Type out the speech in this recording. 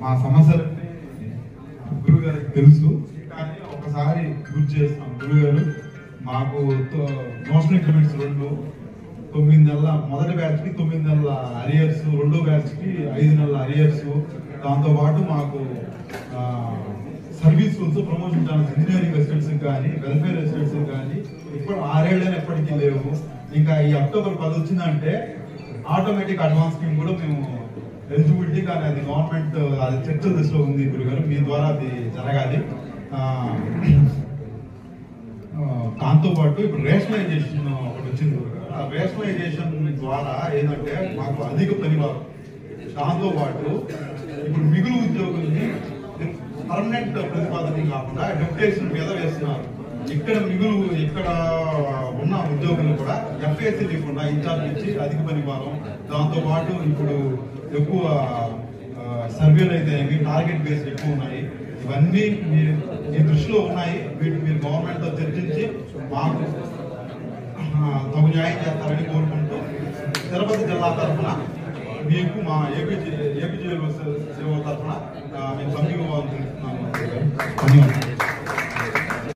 మా సమస్యలన్నీ గురుగారికి తెలుసు, కానీ ఒకసారి గుర్తు చేస్తాం. గురుగారు మాకు నోషనల్ ఇంక్రిమెంట్స్ 9 నెలల మొదటి బ్యాచ్ కి 9 నెలల అరియర్స్, రెండో బ్యాచ్ కి 5 నెలల అరియర్స్, దాంతోపాటు మాకు service rules, promotion channels, engineering assistants కానీ వెల్ఫేర్ అసిస్టెంట్స్ కానీ ఇప్పుడు 6 ఏళ్ళైనా ఎప్పటికీ లేవు. ఇంకా ఈ అక్టోబర్ 10 వచ్చిందంటే ఆటోమేటిక్ అడ్వాన్స్ స్కీమ్ కూడా మేము ఎలిజిబిలిటీ, కానీ అది గవర్నమెంట్ అది చర్చల దశలో ఉంది గురుగారు, మీ ద్వారా అది జరగాలి. దాంతోపాటు ఇప్పుడు రేషనలైజేషన్ ఒకటి వచ్చింది గురుగారు. ఆ రేషనలైజేషన్ ద్వారా ఏంటంటే మాకు అధిక పనివారు, దాంతోపాటు ఇప్పుడు మిగులు ఉద్యోగుల్ని పర్మనెంట్ ప్రతిపాదన కాకుండా డెప్యుటేషన్ మీద వేస్తున్నారు. ఇక్కడ ఉన్న ఉద్యోగులు కూడా ఎఫ్ఏసీ లేకుండా ఇన్ఛార్జ్ ఇచ్చి అధిక పనివారం, దాంతోపాటు ఇప్పుడు ఎక్కువ సర్వేలు అయితే టార్గెట్ బేస్డ్ ఎక్కువ ఉన్నాయి. ఇవన్నీ మీ దృష్టిలో ఉన్నాయి. వీటిని మీరు గవర్నమెంట్ తో చర్చించి మాకు తగు న్యాయం చేస్తారని కోరుకుంటూ తిరుపతి జిల్లా తరఫున మీకు మా ఏపీ